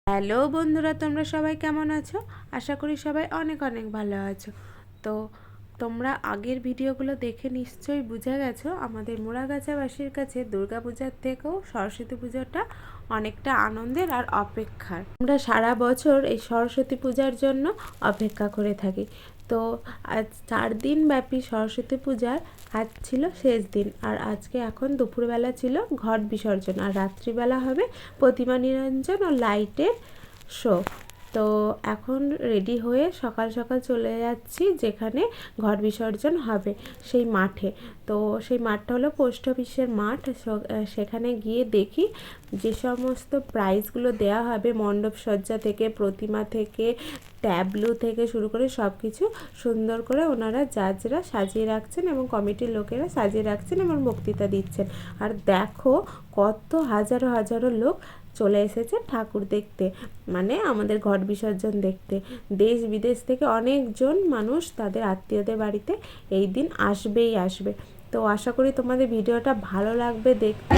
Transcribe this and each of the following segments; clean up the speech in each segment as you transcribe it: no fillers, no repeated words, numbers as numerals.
Hello বন্ধুরা, তোমরা সবাই কেমন আছো? আশা করি সবাই অনেক অনেক ভালো আছো। তো তোমরা আগের ভিডিওগুলো দেখে নিশ্চয়ই বুঝে গেছো আমাদের মুড়াগাছাবাসীর কাছে দুর্গাপূজার থেকেও সরস্বতী পুজোটা অনেকটা আনন্দের আর অপেক্ষার। আমরা সারা বছর এই সরস্বতী পূজার জন্য অপেক্ষা করে থাকি। তো আজ 4 দিন ব্যাপী সরস্বতী পূজার আজ ছিল শেষ দিন, আর আজকে এখন দুপুরবেলা ছিল ঘট বিসর্জন, আর রাত্রিবেলা হবে প্রতিমা নিরঞ্জন ও লাইটের শো। তো এখন রেডি হয়ে সকাল সকাল চলে যাচ্ছি যেখানে ঘট বিসর্জন হবে সেই মাঠে। তো সেই মাঠটা হলো পোস্ট অফিসের মাঠ। সেখানে গিয়ে দেখি যে সমস্ত প্রাইজগুলো দেওয়া হবে, মণ্ডপ সজ্জা থেকে, প্রতিমা থেকে, ট্যাবলু থেকে শুরু করে সব কিছু সুন্দর করে ওনারা জাজরা সাজিয়ে রাখছেন এবং কমিটির লোকেরা সাজিয়ে রাখছেন এবং বক্তৃতা দিচ্ছেন। আর দেখো কত হাজারো হাজারো লোক চলে এসেছে ঠাকুর দেখতে, মানে আমাদের ঘট বিসর্জন দেখতে। দেশ বিদেশ থেকে অনেকজন মানুষ তাদের আত্মীয়দের বাড়িতে এই দিন আসবেই আসবে। তো আশা করি তোমাদের ভিডিওটা ভালো লাগবে দেখতে।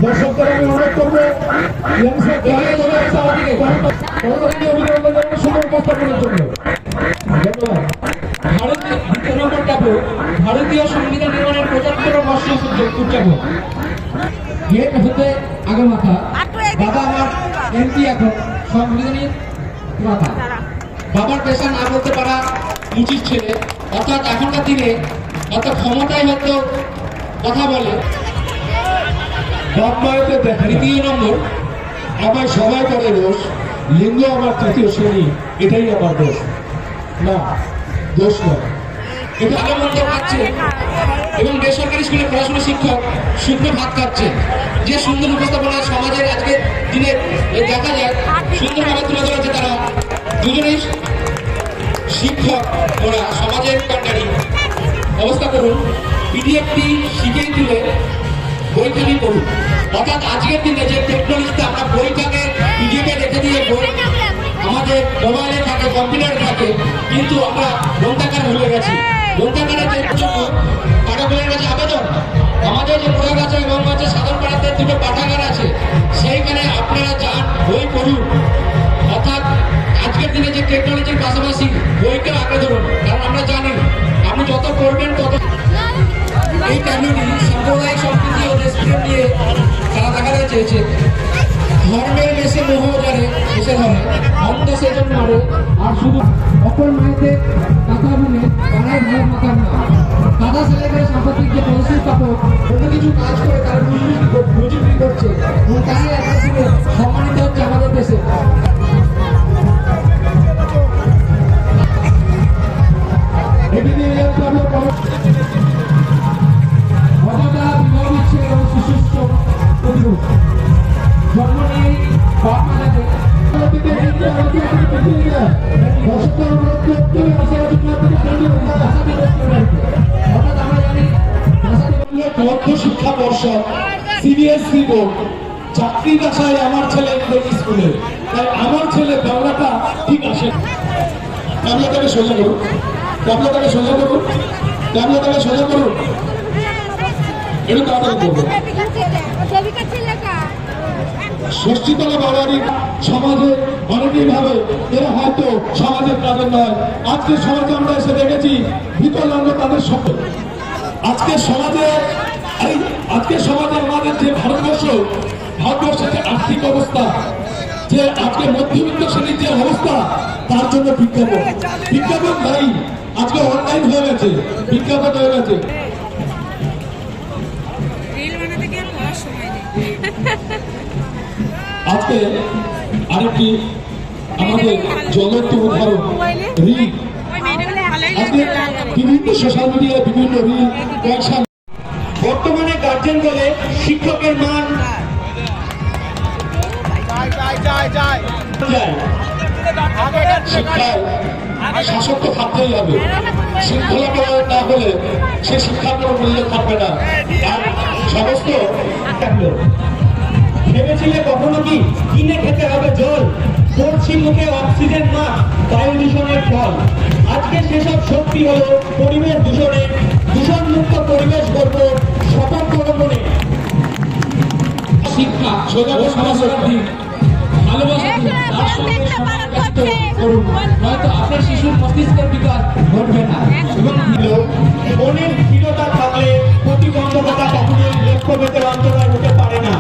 দর্শকদের আমি অনুরোধ করবো সুন্দর উপস্থাপনের জন্য। ভারতীয় সংবিধান নির্মাণের 75 বর্ষ উদযাপন হতে আগে মাথা বাবা আমার এমপি, এখন সংবিধানের মাথা। বাবার পেশা না বলতে পারা উচিত ছেলে, অর্থাৎ এখনকার দিনে অত ক্ষমতায় হয়তো কথা বলে। তৃতীয় নম্বর, আমার সবাই করে দোষ, লিঙ্গ আমার তৃতীয় শ্রেণী, এটাই আমার দোষ না, দোষ নয়। এটা ভালো মন্দ খাচ্ছে এবং বেসরকারি স্কুলে পড়াশোনা শিক্ষক শুকনো ভাত খাচ্ছে। যে সুন্দর উপস্থাপনা সমাজের আজকের দিনে দেখা যায়, সুন্দরভাবে তুলে ধরেছে তারা দুজনেই শিক্ষক। ওরা সমাজের কর্ণারি অবস্থা করুন, পিডিএফটি শিখেই তুলে বইখানি করুন। অর্থাৎ আজকের দিনে যে টেকনোলজিতে আমরা বইটাকে পিডিএফে রেখে দিয়ে বই আমাদের মোবাইলে থাকে, কম্পিউটারে থাকে, কিন্তু আমরা গ্রন্থাগার ভুলে গেছি। গ্রন্থাগারের জন্য পাঠকের কাছে আবেদন, আমাদের যে মুড়াগাছা এবং সাধারণ পাড়াতে দুটো পাঠাগার আছে, সেইখানে আপনারা যান, বই পড়ুন। অর্থাৎ আজকের দিনে যে টেকনোলজির পাশাপাশি বইকে আঁকড়ে ধরুন, কারণ আমরা জানি আপনি যত পড়বেন তত এই কমিউনিটি সাম্প্রদায়িক সম্প্রীতি ও দেশপ্রেম নিয়ে তারা দেখাতে চেয়েছে। ধর্মের বেশি মোহ জানে এসে ধরে, অন্ধ সেজন মারে, আর শুধু অপর মায়েদের কথা বলে তারাই ভালো মাথার না। দাদা ছেলেদের সাম্প্রতিক যে পরিস্থিতি কাপড় কোনো কিছু কাজ করে তারা মজুরি করছে এবং তাই একটা দিনে সম্মানিত হচ্ছে আমাদের দেশে। জন্ম নিয়ে শিক্ষা পর্ষদ, সিবিএসই বোর্ড, চাকরি বাসায় আমার ছেলে স্কুলে, তাই আমার ছেলে বাংলাটা ঠিক আছে। ক্যামেরাটাকে সোজা করুন, ক্যামেরাটাকে সোজা করুন, ক্যামেরাটাকে সোজা করুন। এটা তাড়াতাড়ি করবো। ষষ্ঠীতলা বাড়ারি সমাজে অনেকেই ভাবে এরা হয়তো সমাজের কাজের নয়। আজকে সমাজে আমরা এসে দেখেছি বিকলাঙ্গ তাদের সঙ্গে আজকে সমাজে আমাদের যে ভারতবর্ষের যে আর্থিক অবস্থা, যে আজকে মধ্যবিত্ত শ্রেণীর যে অবস্থা, তার জন্য বিজ্ঞাপন নাই। আজকে অনলাইন হয়ে গেছে, বিজ্ঞাপন হয়ে গেছে। আজকে আরেকটি আমাদের জ্বলন্ত উদাহরণ রিল। আজকে বিভিন্ন সোশ্যাল মিডিয়ায় বিভিন্ন রিল ব্যবসা। বর্তমানে গার্জেন বলে শিক্ষকের মান শিক্ষায় শাসক তো থাকতেই হবে, শৃঙ্খলা না হলে সে শিক্ষার কোনো মূল্য থাকবে না। আর সমস্ত ভেবেছিলে কখনো কি কিনে খেতে হবে জল, পড়ছি মুখে অক্সিজেন মাস্ক, বায়ু দূষণের ফল। আজকে সেসব শক্তি হলো পরিবেশ দূষণ মুক্ত পরিবেশ গড়ব শপথ করো মনে। শিক্ষা সোজা সমাজের দিক ভালোবাসা দিন, তার সঙ্গে সময় ব্যক্ত করুন, নয়তো আপনার শিশুর মস্তিষ্কের বিকাশ ঘটবে না। এবং মনের দৃঢ়তা থাকলে প্রতিবন্ধকতা কখনোই লক্ষ্য পেতে অন্তরায় হতে পারে না।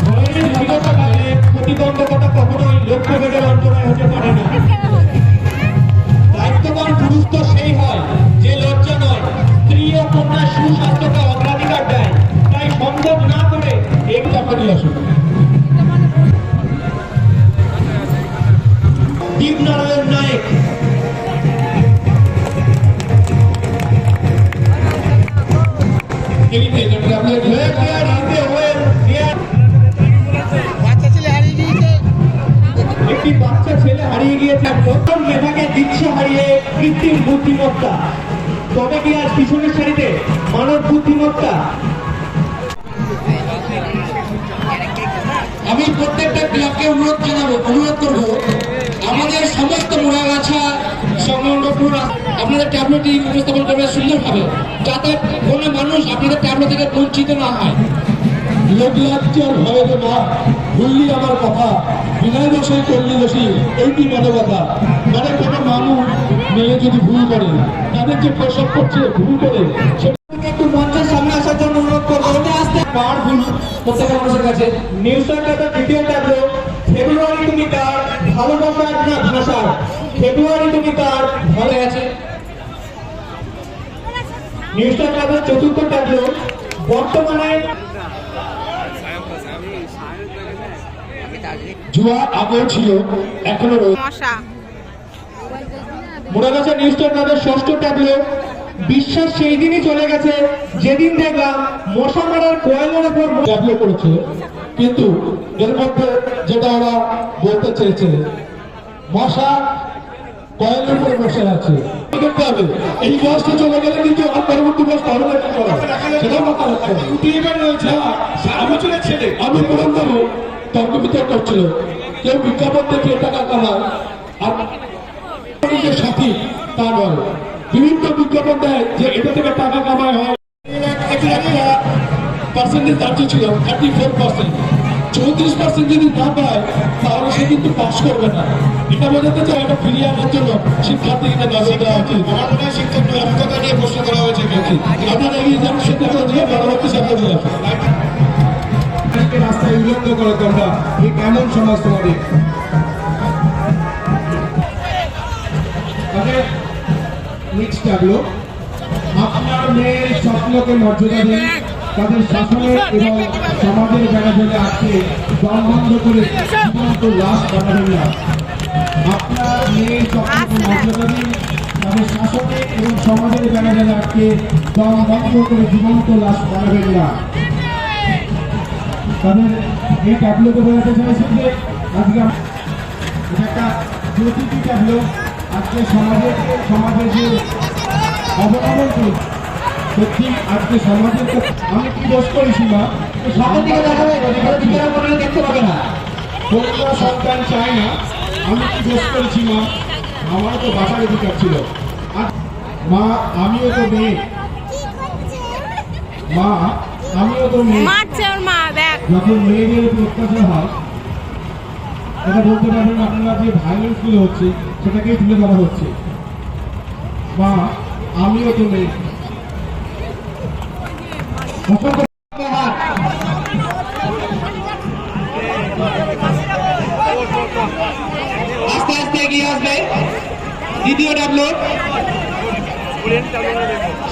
মনের দৃঢ়তা থাকলে প্রতিবন্ধকতা কখনোই লক্ষ্য পেতে অন্তরায় হতে পারে না। দায়িত্ববান পুরুষ তো সেই হয় যে লজ্জা নয়, স্ত্রী ও কন্যা সুস্বাস্থ্যকে অগ্রাধিকার দেয়। তাই সম্ভব না করে এক টাকা নিয়ে আসুন। দীপনারায়ণ নায়েক একটি বাচ্চা ছেলে হারিয়ে গিয়েছে প্রথম মেধাকে দিচ্ছে হারিয়ে কৃত্রিম বুদ্ধিমত্তা। তবে কি আজ পিছনের সারিতে মানব বুদ্ধিমত্তা? আমি প্রত্যেকটা ক্লাবকে অনুরোধ করবো, আমাদের সমস্ত মোড়াগাছা সংরক্ষণ আপনাদের ট্যাবলেটটি উপস্থাপন করবে সুন্দরভাবে, যাতে কোনো মানুষ আপনাদের ট্যাবলেট থেকে বঞ্চিত না হয়। লোকলাজ্জার ভয়ে না ভুললি আমার কথা, বিনয় দোষে করলি দোষী, এইটি মানবতা। মানে কোনো মানুষ মেয়ে যদি ভুল করে, তাদের যে প্রসব করছে ভুল করে, একটু মঞ্চের সামনে আসার জন্য অনুরোধ করবো। পাওয়ারফুল প্রত্যেকটা মানুষের কাছে নিউজ টাইমটার দ্বিতীয় ট্যাবলো, ফেব্রুয়ারি তুমি কার ভালোবাসার না ভাষার। ফেব্রুয়ারি তুমি কার ভালো আছে। নিউজ টাইমের চতুর্থ ট্যাবলো, বর্তমানে জুয়া আগেও ছিল, এখনো রয়েছে। মোড়াগাছা নিউজ টাইমের ষষ্ঠ ট্যাবলো, বিশ্বাস সেই দিনই চলে গেছে যেদিন দেখলাম মশা মারার কয়েলের উপর ট্যাবলো করেছে, কিন্তু এর মধ্যে যেটা ওরা বলতে চেয়েছে, মশা কয়েলের উপরে বসে আছে। দেখতে হবে এই বয়সটা চলে গেলে কিন্তু আর পরবর্তী বয়স ভালো লাগতে পারে, সেটাও মাথা রাখতে হবে। রয়েছে আমি বললাম দেবো তর্ক বিতর্ক করছিল, কেউ বিজ্ঞাপন দেখে টাকা কামায়, আর যে সঠিক তা নয়। বিভিন্ন বিজ্ঞাপন দেয় যে এটা থেকে টাকা কামাই হয়। একটা পার্সেন্টেজ ধার্য ছিল 34%, 34% যদি না পায় তাহলে সে কিন্তু পাস করবে না। এটা বোঝাতে চাই এটা ফিরিয়ে আনার জন্য শিক্ষার্থীকে ব্যবস্থা দেওয়া উচিত। আমার মনে হয় শিক্ষক নিরাপত্তা নিয়ে প্রশ্ন করা হয়েছে। আপনারা এগিয়ে যান, সেটা দিয়ে পরবর্তী সামনে নিয়ে আসুন। রাস্তায় উল্লঙ্ঘ করো তোমরা, এই কেমন সমাজ তোমাদের? নেক্সট ট্যাবলো, আপনার মেয়ের স্বপ্নকে মর্যাদা দিন, তাদের শাসনে এবং সমাজের ব্যানারে আটকে দম বন্ধ করে জীবন্ত লাশ বানাবেন না। আপনার মেয়ের স্বপ্নকে মর্যাদা দিন, তাদের শাসনে এবং সমাজের ব্যানারে আটকে দম বন্ধ করে জীবন্ত লাশ বানাবেন না। তাদের এই ট্যাবলোতে বোঝাতে চাইছেন যে আজকে এটা একটা প্রতিটি ট্যাবলো আজকে সমাজের যে অবনমন সত্যি আজকে সমাজের। আমি কি দোষ করেছি মা? সামনের দিকে দেখাবে, মনে দেখতে পাবে না। কন্যা সন্তান চাই না, আমি কি দোষ করেছি মা? আমারও তো বাঁচার অধিকার ছিল। আর মা আমিও তো মেয়ে, মা আমিও তো মেয়ে। যখন মেয়েদের উপর অত্যাচার হয় এটা বলতে পারবেন আপনারা যে ভায়োলেন্স গুলো হচ্ছে সেটাকেই তুলে ধরা হচ্ছে। বা আমিও তো নেই। অসংখ্য ধন্যবাদ। আস্তে আস্তে এগিয়ে আসবে দ্বিতীয় ডাবলো।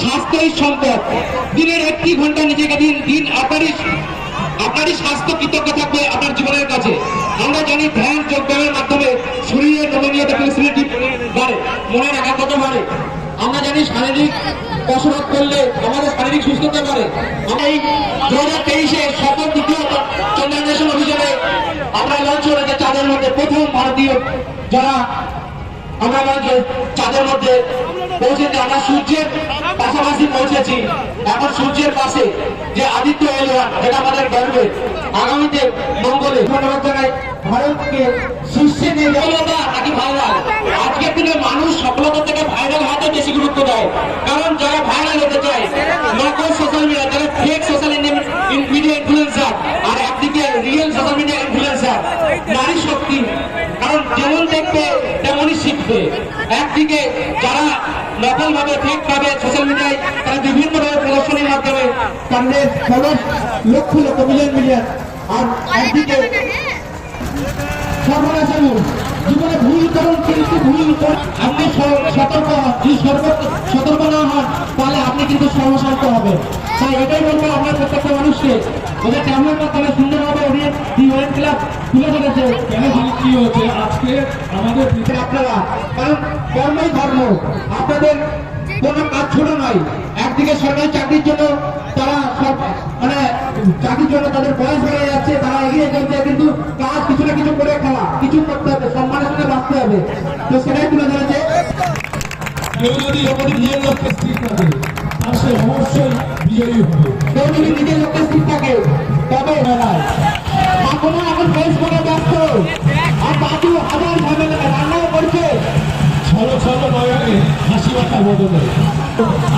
স্বাস্থ্যই সম্পদ। দিনের 1 ঘন্টা নিজেকে দিন দিন আপনারই স্বাস্থ্য কৃতজ্ঞ থাকবে আপনার জীবনের কাছে। আমরা জানি ধ্যান যোগব্যায়ামের মাধ্যমে শরীরের নমনীয়তা ফ্লেক্সিবিলিটি বাড়ে, মনের একাগ্রতা বাড়ে। আমরা জানি শারীরিক কসরত করলে আমাদের শারীরিক সুস্থতা বাড়ে। আমরা এই 2023-এ সফল দ্বিতীয় চন্দ্রান্বেষণ অভিযানে আমরা লঞ্চ করেছি চাঁদের মধ্যে প্রথম ভারতীয় যারা আমরা চাঁদের মধ্যে পৌঁছেছি। আমরা সূর্যের পাশাপাশি পৌঁছেছি, এখন সূর্যের পাশে যে আদিত্য এল1 যেটা আমাদের গর্বের। আগামীতে মঙ্গলে ধন্যবাদ জানাই ভারতকে শীর্ষে নিয়ে সফলতা নাকি ভাইরাল। আজকের দিনে মানুষ সফলতা থেকে ভাইরাল হতে বেশি গুরুত্ব দেয়, কারণ যারা ভাইরাল হতে চায় নকল সোশ্যাল মিডিয়া, যারা ফেক সোশ্যাল মিডিয়া ইনফ্লুয়েন্সার, আর একদিকে রিয়েল সোশ্যাল মিডিয়া ইনফ্লুয়েন্সার। নারী শক্তি, কারণ যেমন দেখবে তেমনই শিখবে। একদিকে যারা নকল ভাবে ফেক ভাবে সোশ্যাল মিডিয়ায় তারা বিভিন্ন ভাবে প্রদর্শনীর মাধ্যমে তাদের ফলোয়ার্স লক্ষ লক্ষ মিলিয়ন, আর একদিকে সর্বনাশের মূল। জীবনে ভুল করুন কিন্তু ভুল আপনি সতর্ক হন, যদি সতর্ক না হন তাহলে আপনি কিন্তু সর্বশান্ত হবেন। তাই এটাই বলবো আপনার প্রত্যেকটা মানুষকে, ওদের ক্যামেরার মাধ্যমে সুন্দরভাবে ওরিয়েন্ট ক্লাব তুলে ধরেছে। কেন জিনিস কি হচ্ছে আজকে আমাদের আপনারা, কারণ কর্মই ধর্ম, আপনাদের কোনো কাজ ছোট নয়। একদিকে সরকারি চাকরির জন্য তারা মানে চাকরির জন্য তাদের বয়স বেড়ে যাচ্ছে, তারা এগিয়ে চলছে, কিন্তু কাজ কিছু না কিছু করে খাওয়া, কিছু করতে হবে, সম্মানের সঙ্গে বাঁচতে হবে। তো সেটাই তুলে ধরেছে। কেউ যদি নিজের লক্ষ্যে স্থির থাকে তার সে অবশ্যই বিজয়ী হবে। কেউ যদি নিজের লক্ষ্যে স্থির থাকে তবে বেড়ায়। এখনো এখন ফেসবুকে ব্যস্ত, আর বাকি হাজার ঝামেলা রান্নাও করছে। ছলো ছলো নয়নে হাসি মাথা বদলে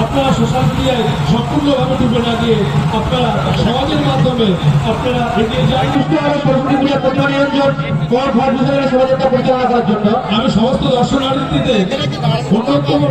আপনারা সোশ্যাল মিডিয়ায় সম্পূর্ণভাবে ডুবে না গিয়ে আপনারা সমাজের মাধ্যমে আপনারা এগিয়ে যান। সুষ্ঠুভাবে পরিস্থিতিগুলো প্রতিমা নিয়ন্ত্রণ সমাজের পরিচালনা করার জন্য আমি সমস্ত দর্শনার্থীদের অন্যতম